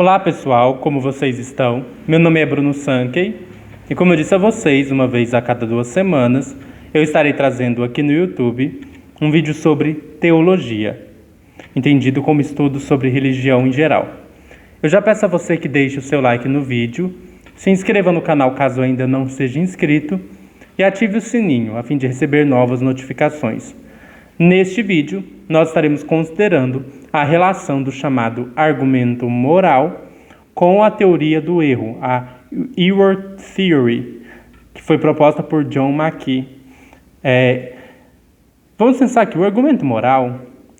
Olá pessoal, como vocês estão? Meu nome é Bruno Sankey e como eu disse a vocês, uma vez a cada 2 semanas, eu estarei trazendo aqui no YouTube um vídeo sobre teologia, entendido como estudo sobre religião em geral. Eu já peço a você que deixe o seu like no vídeo, se inscreva no canal caso ainda não seja inscrito e ative o sininho a fim de receber novas notificações. Neste vídeo, nós estaremos considerando a relação do chamado argumento moral com a teoria do erro, a Error Theory, que foi proposta por John Mackey. Vamos pensar que o argumento moral,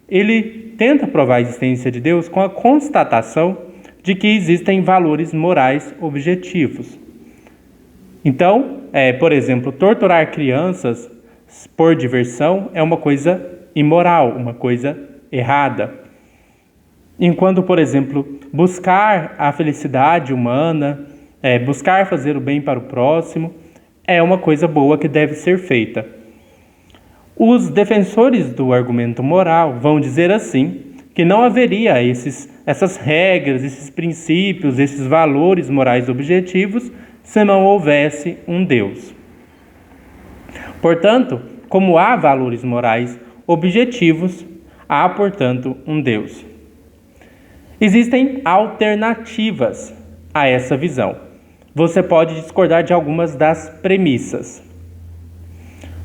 ele tenta provar a existência de Deus com a constatação de que existem valores morais objetivos. Então, por exemplo, torturar crianças por diversão é uma coisa imoral, uma coisa errada. Enquanto, por exemplo, buscar a felicidade humana, buscar fazer o bem para o próximo, é uma coisa boa que deve ser feita. Os defensores do argumento moral vão dizer assim, que não haveria essas regras, esses princípios, esses valores morais objetivos, se não houvesse um Deus. Portanto, como há valores morais objetivos, há, portanto, um Deus. Existem alternativas a essa visão. Você pode discordar de algumas das premissas.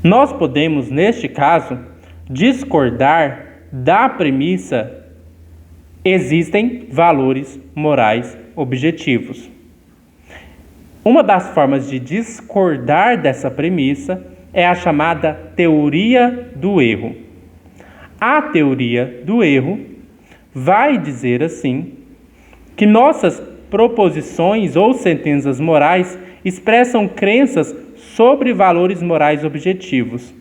Nós podemos, neste caso, discordar da premissa existem valores morais objetivos. Uma das formas de discordar dessa premissa é a chamada teoria do erro. A teoria do erro vai dizer assim que nossas proposições ou sentenças morais expressam crenças sobre valores morais objetivos.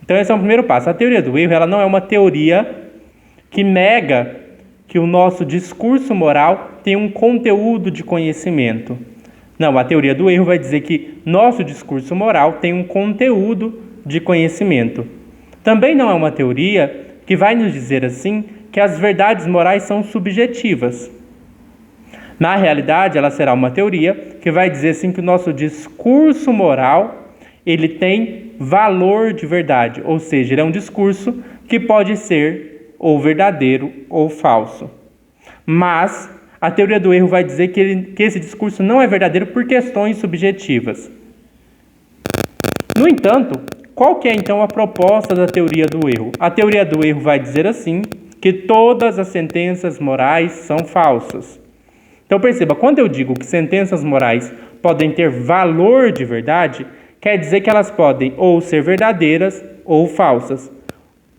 Então esse é o primeiro passo. A teoria do erro, ela não é uma teoria que nega que o nosso discurso moral tem um conteúdo de conhecimento. Não, a teoria do erro vai dizer que nosso discurso moral tem um conteúdo de conhecimento. Também não é uma teoria que vai nos dizer assim que as verdades morais são subjetivas. Na realidade, ela será uma teoria que vai dizer assim que o nosso discurso moral ele tem valor de verdade, ou seja, ele é um discurso que pode ser ou verdadeiro ou falso. Mas a teoria do erro vai dizer que esse discurso não é verdadeiro por questões subjetivas. No entanto, qual que é então a proposta da teoria do erro? A teoria do erro vai dizer assim, que todas as sentenças morais são falsas. Então perceba, quando eu digo que sentenças morais podem ter valor de verdade, quer dizer que elas podem ou ser verdadeiras ou falsas.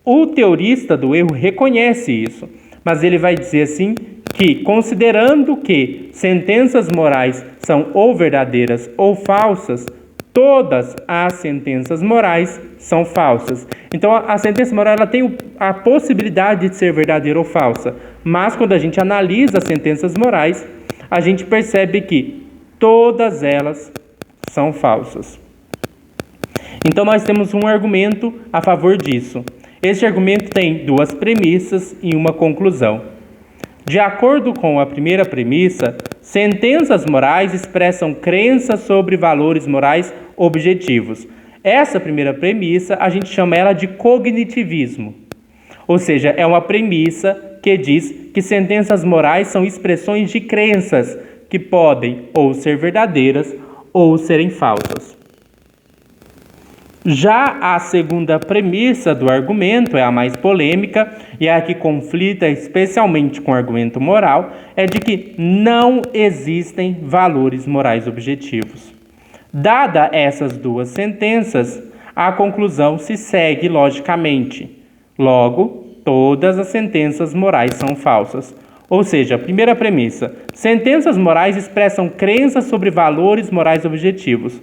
O teorista do erro reconhece isso, mas ele vai dizer assim que, considerando que sentenças morais são ou verdadeiras ou falsas, todas as sentenças morais são falsas. Então, a sentença moral ela tem a possibilidade de ser verdadeira ou falsa, mas quando a gente analisa as sentenças morais, a gente percebe que todas elas são falsas. Então, nós temos um argumento a favor disso. Este argumento tem 2 premissas e uma conclusão. De acordo com a primeira premissa, sentenças morais expressam crenças sobre valores morais objetivos. Essa primeira premissa, a gente chama ela de cognitivismo. Ou seja, é uma premissa que diz que sentenças morais são expressões de crenças que podem ou ser verdadeiras ou serem falsas. Já a segunda premissa do argumento, é a mais polêmica e é a que conflita especialmente com o argumento moral, é de que não existem valores morais objetivos. Dada essas 2 sentenças, a conclusão se segue logicamente. Logo, todas as sentenças morais são falsas. Ou seja, a primeira premissa, sentenças morais expressam crenças sobre valores morais objetivos.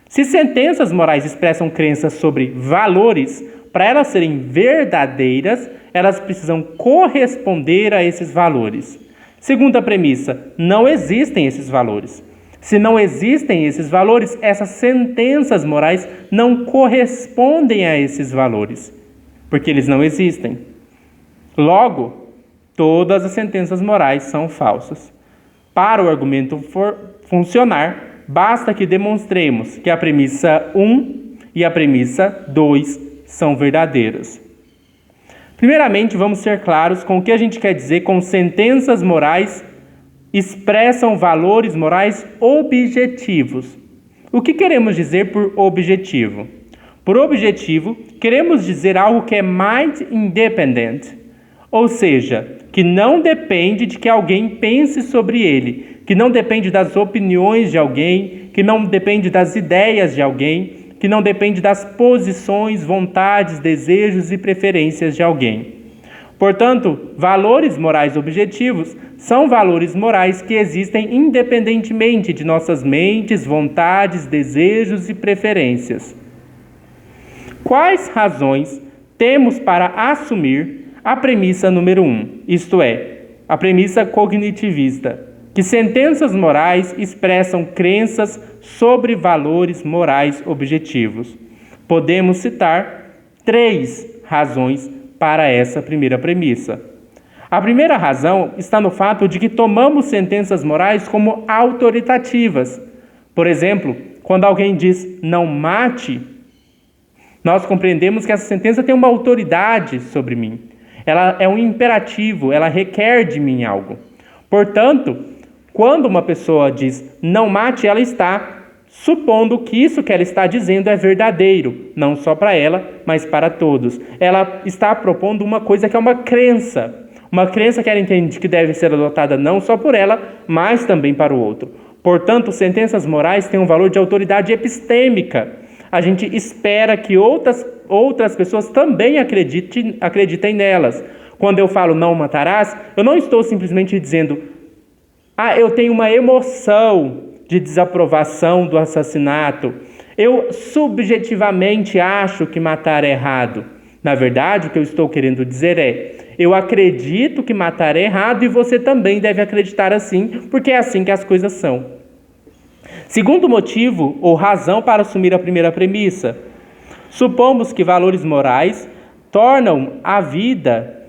Se sentenças morais expressam crenças sobre valores, para elas serem verdadeiras, elas precisam corresponder a esses valores. Segunda premissa, não existem esses valores. Se não existem esses valores, essas sentenças morais não correspondem a esses valores, porque eles não existem. Logo, todas as sentenças morais são falsas. Para o argumento funcionar, basta que demonstremos que a premissa 1 e a premissa 2 são verdadeiras. Primeiramente, vamos ser claros com o que a gente quer dizer com sentenças morais expressam valores morais objetivos. O que queremos dizer por objetivo? Por objetivo, queremos dizer algo que é mind independent, ou seja, que não depende de que alguém pense sobre ele, que não depende das opiniões de alguém, que não depende das ideias de alguém, que não depende das posições, vontades, desejos e preferências de alguém. Portanto, valores morais objetivos são valores morais que existem independentemente de nossas mentes, vontades, desejos e preferências. Quais razões temos para assumir a premissa número 1, isto é, a premissa cognitivista, que sentenças morais expressam crenças sobre valores morais objetivos? Podemos citar 3 razões para essa primeira premissa. A primeira razão está no fato de que tomamos sentenças morais como autoritativas. Por exemplo, quando alguém diz não mate, nós compreendemos que essa sentença tem uma autoridade sobre mim. Ela é um imperativo, ela requer de mim algo. Portanto, quando uma pessoa diz não mate, ela está supondo que isso que ela está dizendo é verdadeiro, não só para ela, mas para todos. Ela está propondo uma coisa que é uma crença que ela entende que deve ser adotada não só por ela, mas também para o outro. Portanto, sentenças morais têm um valor de autoridade epistêmica. A gente espera que outras pessoas também acreditem nelas. Quando eu falo não matarás, eu não estou simplesmente dizendo eu tenho uma emoção de desaprovação do assassinato. Eu subjetivamente acho que matar é errado. Na verdade, o que eu estou querendo dizer é: eu acredito que matar é errado e você também deve acreditar assim, porque é assim que as coisas são. Segundo motivo ou razão para assumir a primeira premissa: supomos que valores morais tornam a vida,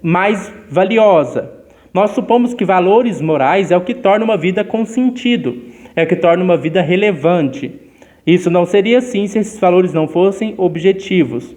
mais valiosa. Nós supomos que valores morais é o que torna uma vida com sentido, é o que torna uma vida relevante. Isso não seria assim se esses valores não fossem objetivos.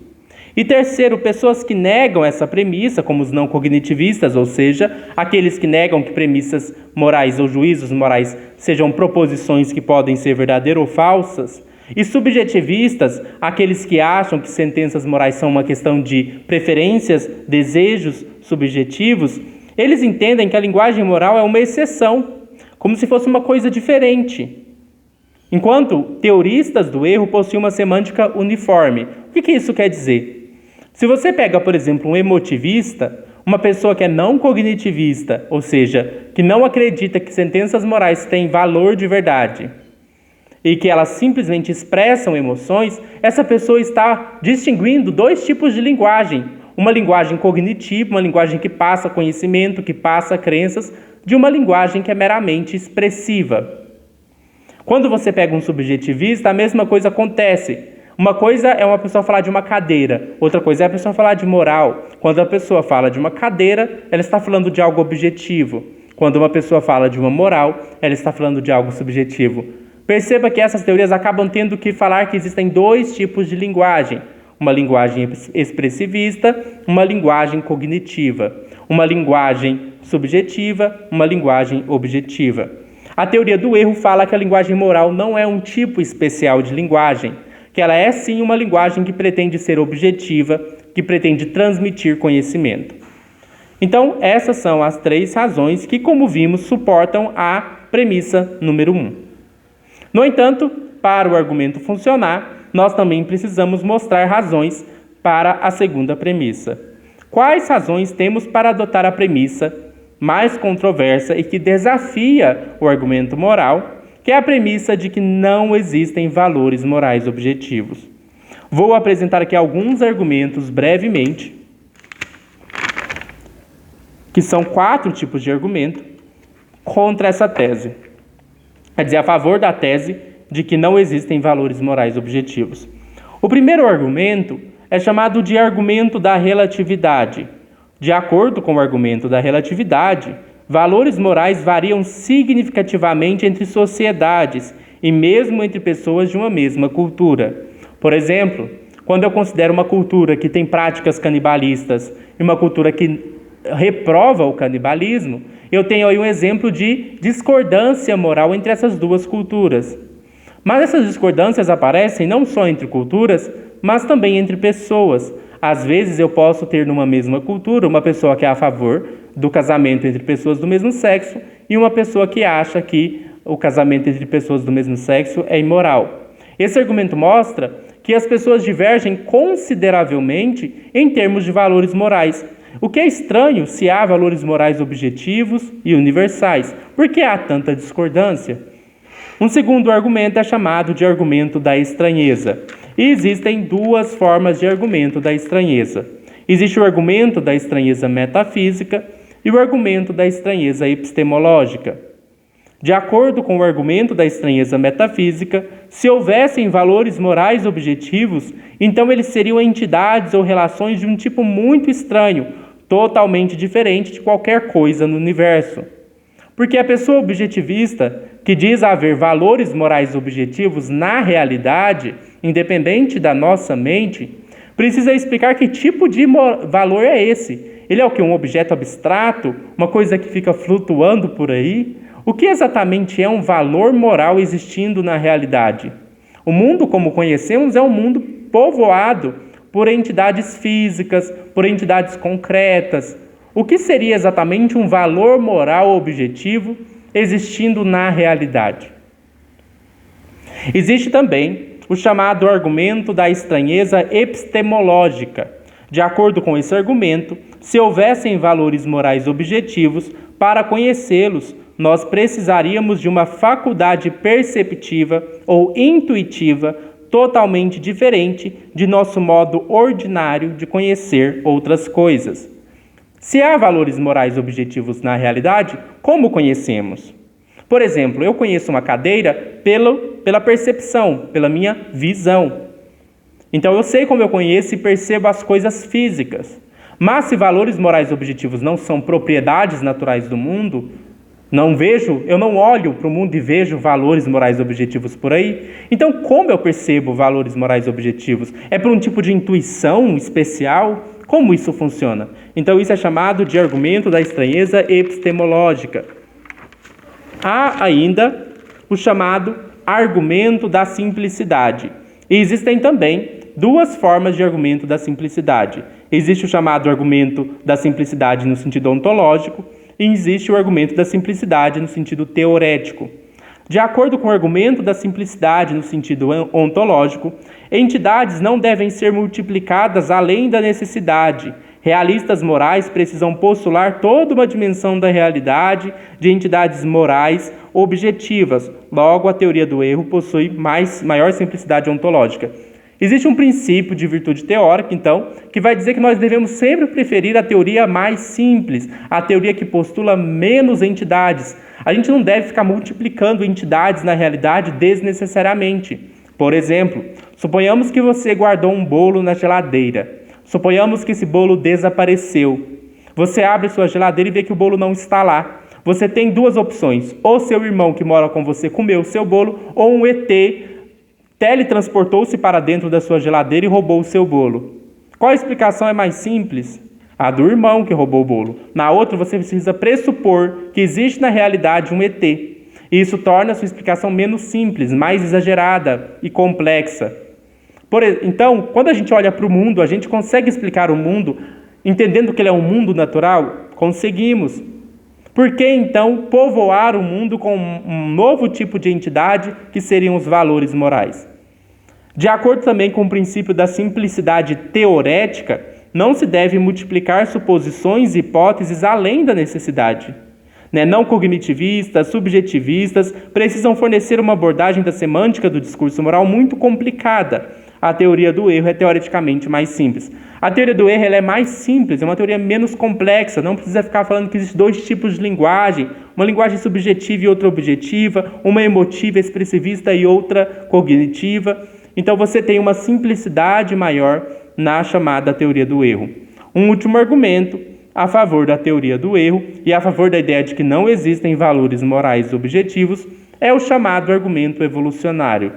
E terceiro, pessoas que negam essa premissa, como os não cognitivistas, ou seja, aqueles que negam que premissas morais ou juízos morais sejam proposições que podem ser verdadeiras ou falsas, e subjetivistas, aqueles que acham que sentenças morais são uma questão de preferências, desejos subjetivos, eles entendem que a linguagem moral é uma exceção, como se fosse uma coisa diferente. Enquanto teoristas do erro possuem uma semântica uniforme. O que isso quer dizer? Se você pega, por exemplo, um emotivista, uma pessoa que é não cognitivista, ou seja, que não acredita que sentenças morais têm valor de verdade, e que elas simplesmente expressam emoções, essa pessoa está distinguindo 2 tipos de linguagem. Uma linguagem cognitiva, uma linguagem que passa conhecimento, que passa crenças, de uma linguagem que é meramente expressiva. Quando você pega um subjetivista, a mesma coisa acontece. Uma coisa é uma pessoa falar de uma cadeira, outra coisa é a pessoa falar de moral. Quando a pessoa fala de uma cadeira, ela está falando de algo objetivo. Quando uma pessoa fala de uma moral, ela está falando de algo subjetivo. Perceba que essas teorias acabam tendo que falar que existem 2 tipos de linguagem. Uma linguagem expressivista, uma linguagem cognitiva. Uma linguagem subjetiva, uma linguagem objetiva. A teoria do erro fala que a linguagem moral não é um tipo especial de linguagem, que ela é sim uma linguagem que pretende ser objetiva, que pretende transmitir conhecimento. Então, essas são as 3 razões que, como vimos, suportam a premissa número 1. No entanto, para o argumento funcionar, nós também precisamos mostrar razões para a segunda premissa. Quais razões temos para adotar a premissa mais controversa e que desafia o argumento moral, que é a premissa de que não existem valores morais objetivos? Vou apresentar aqui alguns argumentos brevemente, que são 4 tipos de argumento contra essa tese. Quer dizer, a favor da tese de que não existem valores morais objetivos. O primeiro argumento é chamado de argumento da relatividade. De acordo com o argumento da relatividade, Valores morais variam significativamente entre sociedades e mesmo entre pessoas de uma mesma cultura. Por exemplo, quando eu considero uma cultura que tem práticas canibalistas e uma cultura que reprova o canibalismo, eu tenho aí um exemplo de discordância moral entre essas duas culturas. Mas essas discordâncias aparecem não só entre culturas, mas também entre pessoas. Às vezes eu posso ter numa mesma cultura uma pessoa que é a favor do casamento entre pessoas do mesmo sexo e uma pessoa que acha que o casamento entre pessoas do mesmo sexo é imoral. Esse argumento mostra que as pessoas divergem consideravelmente em termos de valores morais. O que é estranho se há valores morais objetivos e universais. Por que há tanta discordância? Um segundo argumento é chamado de argumento da estranheza. E existem duas formas de argumento da estranheza. Existe o argumento da estranheza metafísica e o argumento da estranheza epistemológica. De acordo com o argumento da estranheza metafísica, se houvessem valores morais objetivos, então eles seriam entidades ou relações de um tipo muito estranho, totalmente diferente de qualquer coisa no universo. Porque a pessoa objetivista, que diz haver valores morais objetivos na realidade, independente da nossa mente, precisa explicar que tipo de valor é esse. Ele é o que? Um objeto abstrato? Uma coisa que fica flutuando por aí? O que exatamente é um valor moral existindo na realidade? O mundo, como conhecemos, é um mundo povoado por entidades físicas, por entidades concretas. O que seria exatamente um valor moral objetivo existindo na realidade? Existe também o chamado argumento da estranheza epistemológica. De acordo com esse argumento, se houvessem valores morais objetivos, para conhecê-los, nós precisaríamos de uma faculdade perceptiva ou intuitiva totalmente diferente de nosso modo ordinário de conhecer outras coisas. Se há valores morais objetivos na realidade, como conhecemos? Por exemplo, eu conheço uma cadeira pela percepção, pela minha visão. Então eu sei como eu conheço e percebo as coisas físicas. Mas se valores morais objetivos não são propriedades naturais do mundo, eu não olho para o mundo e vejo valores morais objetivos por aí. Então, como eu percebo valores morais objetivos? É por um tipo de intuição especial? Como isso funciona? Então, isso é chamado de argumento da estranheza epistemológica. Há ainda o chamado argumento da simplicidade. E existem também duas formas de argumento da simplicidade. Existe o chamado argumento da simplicidade no sentido ontológico, e existe o argumento da simplicidade no sentido teorético. De acordo com o argumento da simplicidade no sentido ontológico, entidades não devem ser multiplicadas além da necessidade. Realistas morais precisam postular toda uma dimensão da realidade de entidades morais objetivas. Logo, a teoria do erro possui maior simplicidade ontológica. Existe um princípio de virtude teórica, então, que vai dizer que nós devemos sempre preferir a teoria mais simples, a teoria que postula menos entidades. A gente não deve ficar multiplicando entidades na realidade desnecessariamente. Por exemplo, suponhamos que você guardou um bolo na geladeira. Suponhamos que esse bolo desapareceu. Você abre sua geladeira e vê que o bolo não está lá. Você tem duas opções: ou seu irmão que mora com você comeu o seu bolo, ou um ET teletransportou-se para dentro da sua geladeira e roubou o seu bolo. Qual a explicação é mais simples? A do irmão que roubou o bolo. Na outra, você precisa pressupor que existe na realidade um ET. E isso torna a sua explicação menos simples, mais exagerada e complexa. Então, quando a gente olha para o mundo, a gente consegue explicar o mundo entendendo que ele é um mundo natural? Conseguimos. Por que, então, povoar o mundo com um novo tipo de entidade que seriam os valores morais? De acordo também com o princípio da simplicidade teorética, não se deve multiplicar suposições e hipóteses além da necessidade. Não cognitivistas, subjetivistas, precisam fornecer uma abordagem da semântica do discurso moral muito complicada. A teoria do erro é teoreticamente mais simples. A teoria do erro ela é mais simples, é uma teoria menos complexa, não precisa ficar falando que existem dois tipos de linguagem, uma linguagem subjetiva e outra objetiva, uma emotiva, expressivista e outra cognitiva. Então você tem uma simplicidade maior na chamada teoria do erro. Um último argumento, a favor da teoria do erro e a favor da ideia de que não existem valores morais objetivos é o chamado argumento evolucionário.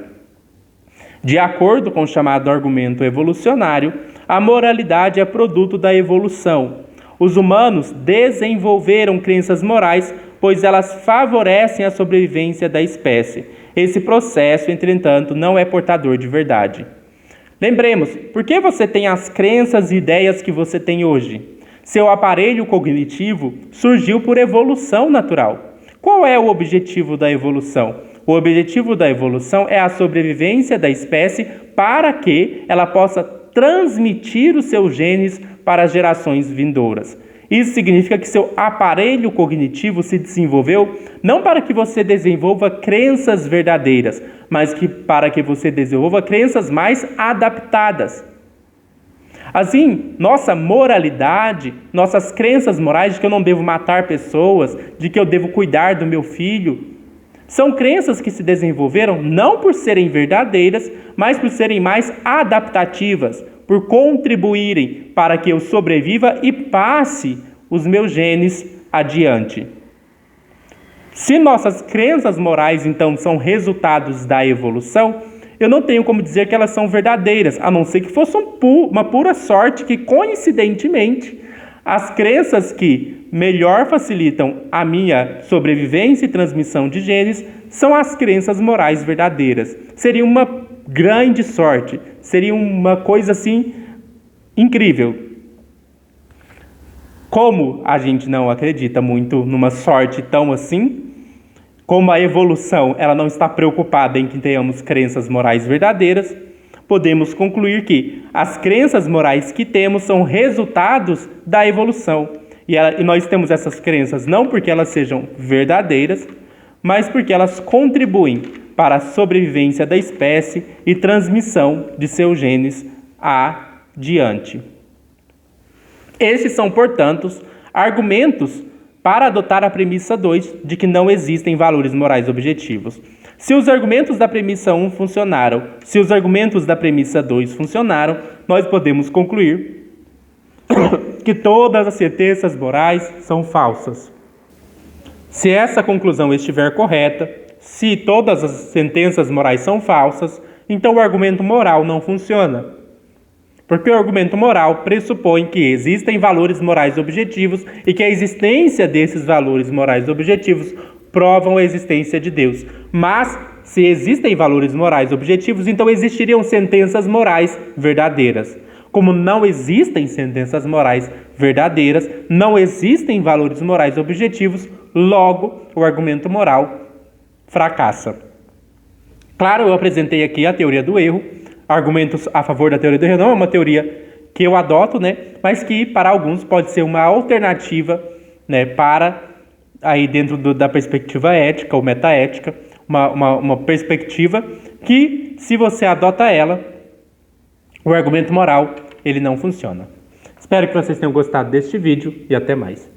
De acordo com o chamado argumento evolucionário, a moralidade é produto da evolução. Os humanos desenvolveram crenças morais, pois elas favorecem a sobrevivência da espécie. Esse processo, entretanto, não é portador de verdade. Lembremos, por que você tem as crenças e ideias que você tem hoje? Seu aparelho cognitivo surgiu por evolução natural. Qual é o objetivo da evolução? O objetivo da evolução é a sobrevivência da espécie para que ela possa transmitir os seus genes para as gerações vindouras. Isso significa que seu aparelho cognitivo se desenvolveu não para que você desenvolva crenças verdadeiras, mas para que você desenvolva crenças mais adaptadas. Assim, nossa moralidade, nossas crenças morais de que eu não devo matar pessoas, de que eu devo cuidar do meu filho, são crenças que se desenvolveram não por serem verdadeiras, mas por serem mais adaptativas, por contribuírem para que eu sobreviva e passe os meus genes adiante. Se nossas crenças morais, então, são resultados da evolução, eu não tenho como dizer que elas são verdadeiras, a não ser que fosse uma pura sorte que, coincidentemente, as crenças que melhor facilitam a minha sobrevivência e transmissão de genes são as crenças morais verdadeiras. Seria uma grande sorte, seria uma coisa assim incrível. Como a gente não acredita muito numa sorte tão assim, como a evolução ela não está preocupada em que tenhamos crenças morais verdadeiras, podemos concluir que as crenças morais que temos são resultados da evolução. E nós temos essas crenças não porque elas sejam verdadeiras, mas porque elas contribuem para a sobrevivência da espécie e transmissão de seus genes adiante. Esses são, portanto, argumentos para adotar a premissa 2 de que não existem valores morais objetivos. Se os argumentos da premissa 1 funcionaram, se os argumentos da premissa 2 funcionaram, nós podemos concluir que todas as sentenças morais são falsas. Se essa conclusão estiver correta, se todas as sentenças morais são falsas, então o argumento moral não funciona. Porque o argumento moral pressupõe que existem valores morais objetivos e que a existência desses valores morais objetivos provam a existência de Deus. Mas, se existem valores morais objetivos, então existiriam sentenças morais verdadeiras. Como não existem sentenças morais verdadeiras, não existem valores morais objetivos, logo o argumento moral fracassa. Claro, eu apresentei aqui a teoria do erro. Argumentos a favor da teoria do erro não é uma teoria que eu adoto, mas que para alguns pode ser uma alternativa, para aí dentro da perspectiva ética ou metaética, uma perspectiva que, se você adota ela, o argumento moral ele não funciona. Espero que vocês tenham gostado deste vídeo e até mais.